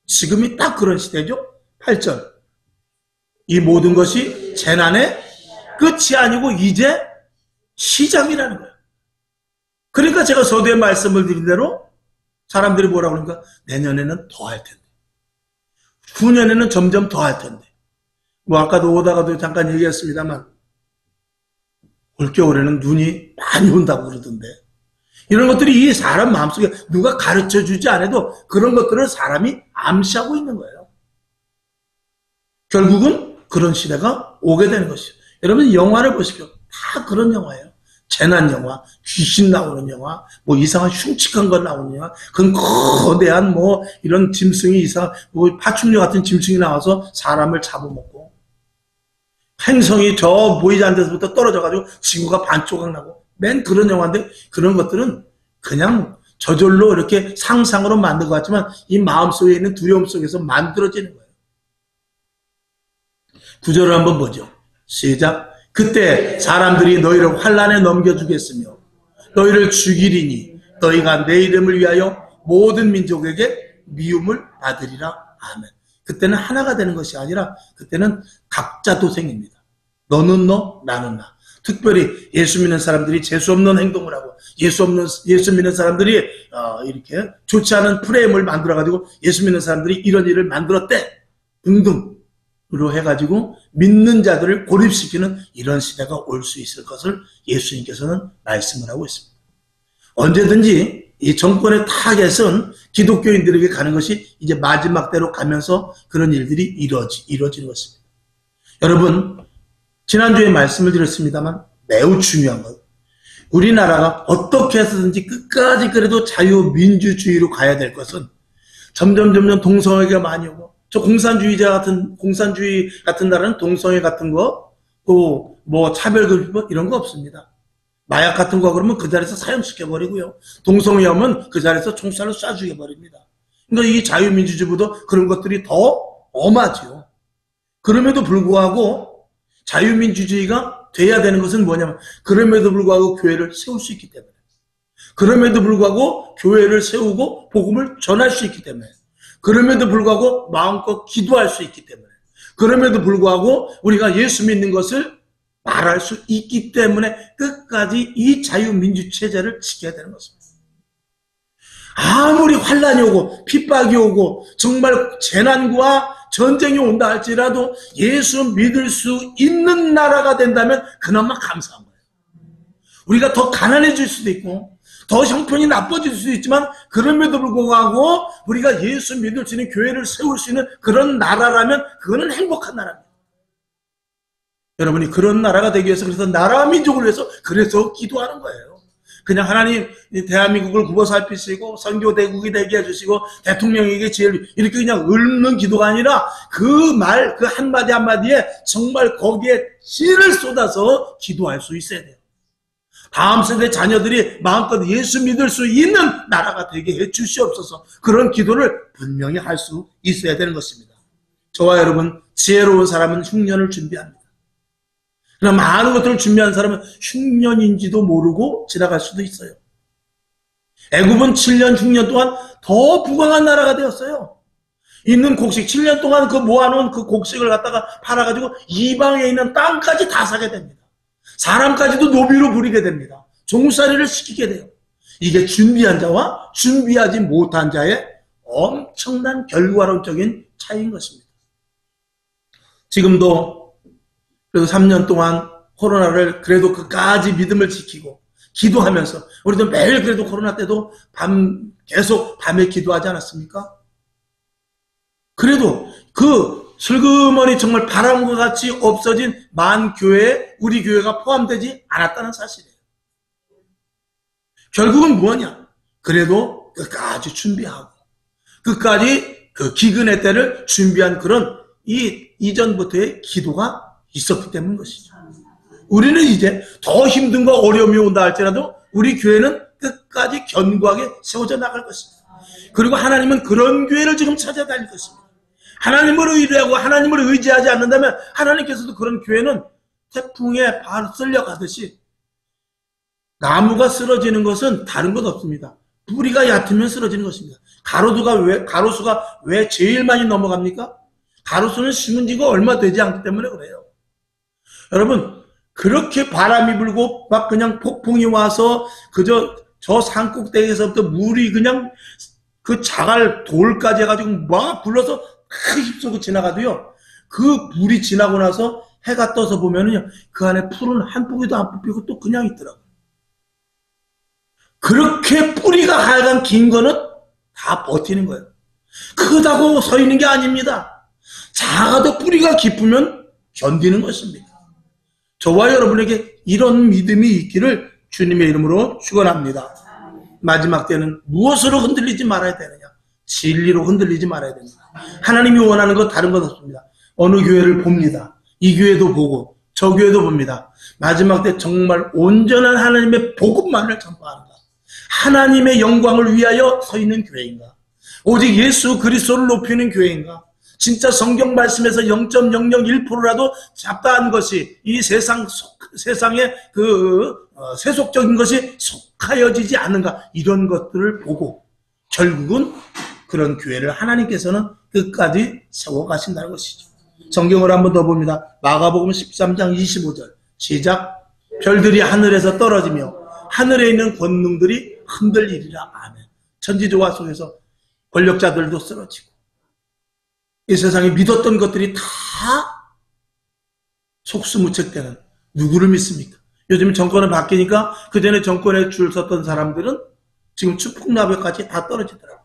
Speaker 1: 지금이 딱 그런 시대죠. 8절. 이 모든 것이 재난의 끝이 아니고 이제 시작이라는 거예요. 그러니까 제가 서두에 말씀을 드린 대로 사람들이 뭐라고 그러니까 내년에는 더 할 텐데, 후년에는 점점 더 할 텐데, 뭐 아까도 오다가도 잠깐 얘기했습니다만 올겨울에는 눈이 많이 온다고 그러던데, 이런 것들이 이 사람 마음속에 누가 가르쳐주지 않아도 그런 것들을 사람이 암시하고 있는 거예요. 결국은 그런 시대가 오게 되는 것이죠. 여러분 영화를 보십시오. 다 그런 영화예요. 재난 영화, 귀신 나오는 영화, 뭐 이상한 흉측한 거 나오는 영화, 그건 거대한 뭐 이런 짐승이 뭐 파충류 같은 짐승이 나와서 사람을 잡아먹고, 행성이 저 보이지 않는 데서부터 떨어져가지고 지구가 반조각 나고, 맨 그런 영화인데 그런 것들은 그냥 저절로 이렇게 상상으로 만든 것 같지만 이 마음속에 있는 두려움 속에서 만들어지는 거예요. 구절을 한번 보죠. 시작. 그때 사람들이 너희를 환난에 넘겨주겠으며 너희를 죽이리니 너희가 내 이름을 위하여 모든 민족에게 미움을 받으리라. 아멘. 그때는 하나가 되는 것이 아니라 그때는 각자 도생입니다. 너는 너, 나는 나. 특별히 예수 믿는 사람들이 재수없는 행동을 하고 예수 믿는 사람들이 이렇게 좋지 않은 프레임을 만들어가지고 예수 믿는 사람들이 이런 일을 만들었대 등등으로 해가지고 믿는 자들을 고립시키는 이런 시대가 올 수 있을 것을 예수님께서는 말씀을 하고 있습니다. 언제든지 이 정권의 타겟은 기독교인들에게 가는 것이 이제 마지막 때로 가면서 그런 일들이 이루어지는 것입니다. 여러분, 지난주에 말씀을 드렸습니다만 매우 중요한 것, 우리나라가 어떻게 해서든지 끝까지 그래도 자유민주주의로 가야 될 것은 점점 동성애가 많이 오고, 저 공산주의 같은 나라는 동성애 같은 거, 또 뭐 차별금지법 이런 거 없습니다. 마약 같은 거 그러면 그 자리에서 사형시켜버리고요. 동성애 하면 그 자리에서 총살로 쏴 죽여버립니다. 그러니까 이 자유민주주의보다 그런 것들이 더 엄하죠. 그럼에도 불구하고 자유민주주의가 돼야 되는 것은 뭐냐면, 그럼에도 불구하고 교회를 세울 수 있기 때문에, 그럼에도 불구하고 교회를 세우고 복음을 전할 수 있기 때문에, 그럼에도 불구하고 마음껏 기도할 수 있기 때문에, 그럼에도 불구하고 우리가 예수 믿는 것을 말할 수 있기 때문에 끝까지 이 자유민주체제를 지켜야 되는 것입니다. 아무리 환란이 오고 핍박이 오고 정말 재난과 전쟁이 온다 할지라도 예수 믿을 수 있는 나라가 된다면 그나마 감사한 거예요. 우리가 더 가난해질 수도 있고 더 형편이 나빠질 수도 있지만 그럼에도 불구하고 우리가 예수 믿을 수 있는 교회를 세울 수 있는 그런 나라라면 그거는 행복한 나라입니다. 여러분이 그런 나라가 되기 위해서, 그래서 나라와 민족을 위해서 그래서 기도하는 거예요. 그냥 하나님 대한민국을 굽어 살피시고 선교 대국이 되게 해주시고 대통령에게 지혜를 이렇게 그냥 읊는 기도가 아니라 그 말, 그 한마디 한마디에 정말 거기에 씨를 쏟아서 기도할 수 있어야 돼요. 다음 세대 자녀들이 마음껏 예수 믿을 수 있는 나라가 되게 해 주시옵소서. 그런 기도를 분명히 할 수 있어야 되는 것입니다. 저와 여러분, 지혜로운 사람은 흉년을 준비합니다. 그러나 많은 것들을 준비한 사람은 흉년인지도 모르고 지나갈 수도 있어요. 애굽은 7년 흉년 동안 더 부강한 나라가 되었어요. 있는 곡식 7년 동안 그 모아놓은 그 곡식을 갖다가 팔아가지고 이방에 있는 땅까지 다 사게 됩니다. 사람까지도 노비로 부리게 됩니다. 종살이를 시키게 돼요. 이게 준비한 자와 준비하지 못한 자의 엄청난 결과론적인 차이인 것입니다. 지금도 그래도 3년 동안 코로나를 그래도 끝까지 믿음을 지키고 기도하면서, 우리도 매일 그래도 코로나 때도 계속 밤에 기도하지 않았습니까? 그래도 그 슬그머니 정말 바람과 같이 없어진 만교회에 우리 교회가 포함되지 않았다는 사실이에요. 결국은 뭐냐? 그래도 끝까지 준비하고 끝까지 그 기근의 때를 준비한 그런 이전부터의 기도가 있었기 때문인 것이죠. 우리는 이제 더 힘든과 어려움이 온다 할지라도 우리 교회는 끝까지 견고하게 세워져 나갈 것입니다. 그리고 하나님은 그런 교회를 지금 찾아다닐 것입니다. 하나님을 의뢰하고 하나님을 의지하지 않는다면 하나님께서도 그런 교회는 태풍에 쓸려가듯이, 나무가 쓰러지는 것은 다른 것 없습니다. 뿌리가 얕으면 쓰러지는 것입니다. 가로수가 왜 제일 많이 넘어갑니까? 가로수는 심은 지가 얼마 되지 않기 때문에 그래요. 여러분, 그렇게 바람이 불고 막 그냥 폭풍이 와서 그저 저 산꼭대기에서부터 물이 그냥 그 자갈 돌까지 해가지고 막 불러서 휩쓸고 지나가도요, 그 물이 지나고 나서 해가 떠서 보면은요, 그 안에 풀은 한 뿌기도 안 뽑히고 또 그냥 있더라고요. 그렇게 뿌리가 하여간 긴 거는 다 버티는 거예요. 크다고 서 있는 게 아닙니다. 작아도 뿌리가 깊으면 견디는 것입니다. 저와 여러분에게 이런 믿음이 있기를 주님의 이름으로 축원합니다. 마지막 때는 무엇으로 흔들리지 말아야 되느냐? 진리로 흔들리지 말아야 됩니다. 하나님이 원하는 것 다른 것 없습니다. 어느 교회를 봅니다. 이 교회도 보고 저 교회도 봅니다. 마지막 때 정말 온전한 하나님의 복음만을 전파하는가? 하나님의 영광을 위하여 서 있는 교회인가? 오직 예수 그리스도를 높이는 교회인가? 진짜 성경 말씀에서 0.001%라도 잡다한 것이 이 세상의 세속적인 것이 속하여지지 않는가? 이런 것들을 보고 결국은 그런 교회를 하나님께서는 끝까지 세워가신다는 것이죠. 성경을 한 번 더 봅니다. 마가복음 13장 25절 시작. 별들이 하늘에서 떨어지며 하늘에 있는 권능들이 흔들리리라. 아멘. 천지조화 속에서 권력자들도 쓰러지고 이 세상에 믿었던 것들이 다 속수무책되는 누구를 믿습니까? 요즘 정권을 바뀌니까 그 전에 정권에 줄 섰던 사람들은 지금 추풍나벽까지 다 떨어지더라고요.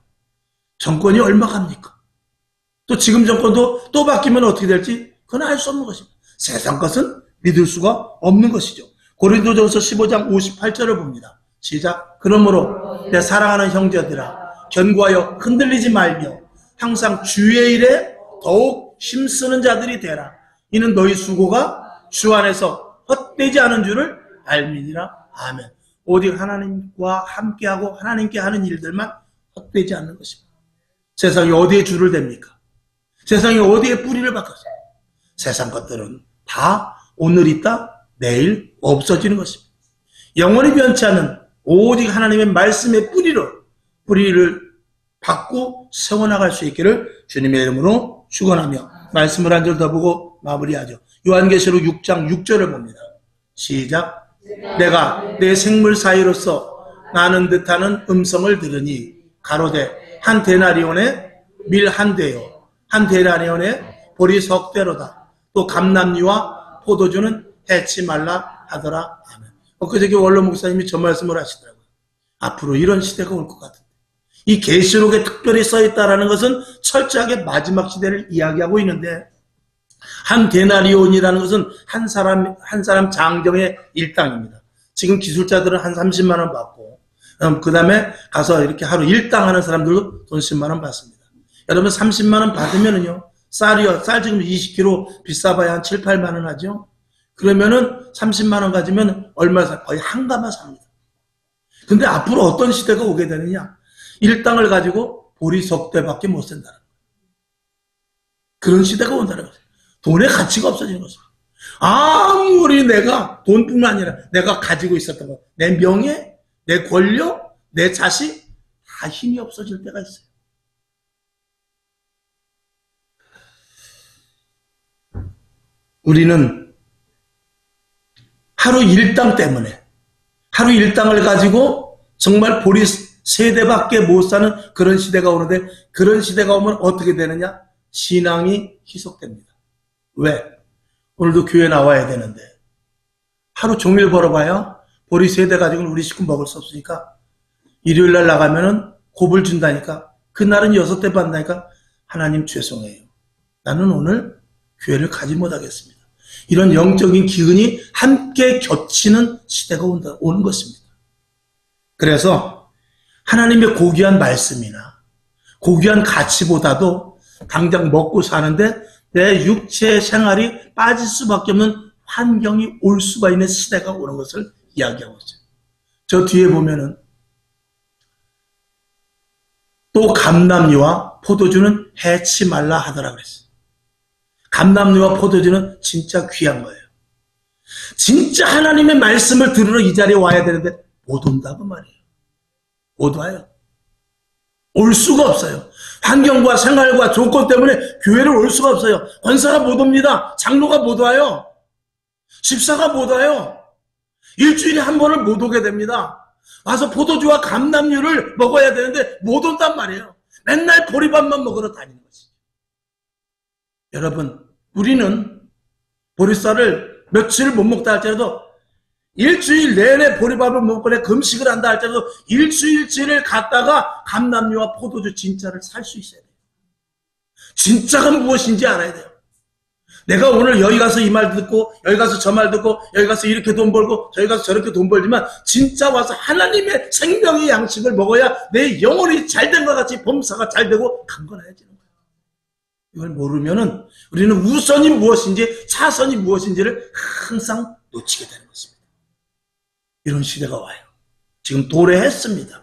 Speaker 1: 정권이 얼마 갑니까? 또 지금 정권도 또 바뀌면 어떻게 될지 그건 알 수 없는 것입니다. 세상 것은 믿을 수가 없는 것이죠. 고린도전서 15장 58절을 봅니다. 시작. 그러므로 내 사랑하는 형제들아 견고하여 흔들리지 말며 항상 주의 일에 더욱 힘쓰는 자들이 되라. 이는 너희 수고가 주 안에서 헛되지 않은 줄을 알미니라. 아멘. 오직 하나님과 함께하고 하나님께 하는 일들만 헛되지 않는 것입니다. 세상이 어디에 줄을 댑니까? 세상이 어디에 뿌리를 박았어요? 세상 것들은 다 오늘 있다 내일 없어지는 것입니다. 영원히 변치 않는 오직 하나님의 말씀의 뿌리를 받고 세워나갈 수 있기를 주님의 이름으로 축원하며 말씀을 한 절 더 보고 마무리하죠. 요한계시록 6장 6절을 봅니다. 시작. 내가 내 생물 사이로서 나는 듯하는 음성을 들으니 가로되 한 데나리온에 밀 한 대요 한 데나리온에 보리 석 대로다. 또 감람류와 포도주는 해치 말라 하더라. 아멘. 그저께 원로 목사님이 저 말씀을 하시더라고요. 앞으로 이런 시대가 올 것 같은데 이 계시록에 특별히 써있다라는 것은 철저하게 마지막 시대를 이야기하고 있는데 한 데나리온이라는 것은 한 사람 장정의 일당입니다. 지금 기술자들은 한 30만 원 받고 그 다음에 가서 이렇게 하루 일당 하는 사람들도 돈 10만 원 받습니다. 여러분 30만 원 받으면은요 쌀 지금 20kg 비싸봐야 한 7, 8만 원 하죠. 그러면은 30만 원 가지면 얼마 사? 거의 한 가마 삽니다. 근데 앞으로 어떤 시대가 오게 되느냐? 일당을 가지고 보리 석 대밖에 못 산다는 거예요. 그런 시대가 온다는 거죠. 돈의 가치가 없어지는 것입니다. 아무리 내가 돈뿐만 아니라 내가 가지고 있었던 것, 내 명예, 내 권력, 내 자식 다 힘이 없어질 때가 있어요. 우리는 하루 일당 때문에 하루 일당을 가지고 정말 보리 세 대밖에 못 사는 그런 시대가 오는데 그런 시대가 오면 어떻게 되느냐? 신앙이 희석됩니다. 왜? 오늘도 교회 나와야 되는데 하루 종일 벌어봐야 보리 세 대 가지고는 우리 식구 먹을 수 없으니까 일요일날 나가면은 곱을 준다니까 그날은 6대 받는다니까 하나님 죄송해요. 나는 오늘 교회를 가지 못하겠습니다. 이런 영적인 기근이 함께 겹치는 시대가 오는 것입니다. 그래서 하나님의 고귀한 말씀이나 고귀한 가치보다도 당장 먹고 사는데 내 육체 생활이 빠질 수밖에 없는 환경이 올 수가 있는 시대가 오는 것을 이야기하고 있어요. 저 뒤에 보면은 또 감람류와 포도주는 해치 말라 하더라 그랬어요. 감람류와 포도주는 진짜 귀한 거예요. 진짜 하나님의 말씀을 들으러 이 자리에 와야 되는데 못 온다고 말이에요. 못 와요. 올 수가 없어요. 환경과 생활과 조건 때문에 교회를 올 수가 없어요. 권사가 못 옵니다. 장로가 못 와요. 집사가 못 와요. 일주일에 한 번을 못 오게 됩니다. 와서 포도주와 감람류를 먹어야 되는데 못 온단 말이에요. 맨날 보리밥만 먹으러 다니는 거지. 여러분, 우리는 보리쌀을 며칠 못 먹다 할지라도 일주일 내내 보리밥을 먹거나 금식을 한다 할지라도 일주일치를 갔다가 감람류와 포도주 진짜를 살 수 있어야 돼요. 진짜가 무엇인지 알아야 돼요. 내가 오늘 여기 가서 이 말 듣고 여기 가서 저 말 듣고 여기 가서 이렇게 돈 벌고 저기 가서 저렇게 돈 벌지만 진짜 와서 하나님의 생명의 양식을 먹어야 내 영혼이 잘된 것 같이 범사가 잘 되고 강건해지는 거예요. 이걸 모르면은 우리는 우선이 무엇인지 차선이 무엇인지를 항상 놓치게 되는 것입니다. 이런 시대가 와요. 지금 도래했습니다.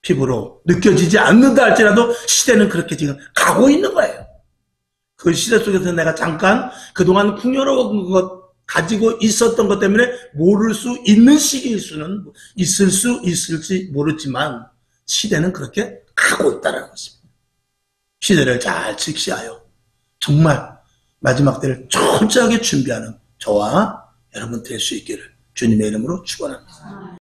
Speaker 1: 피부로 느껴지지 않는다 할지라도 시대는 그렇게 지금 가고 있는 거예요. 그 시대 속에서 내가 잠깐 그동안 풍요로운 것 가지고 있었던 것 때문에 모를 수 있는 시기일 수는 있을 수 있을지 모르지만 시대는 그렇게 가고 있다는 것입니다. 시대를 잘 직시하여 정말 마지막 때를 철저하게 준비하는 저와 여러분 될 수 있기를 주님의 이름으로 축원합니다.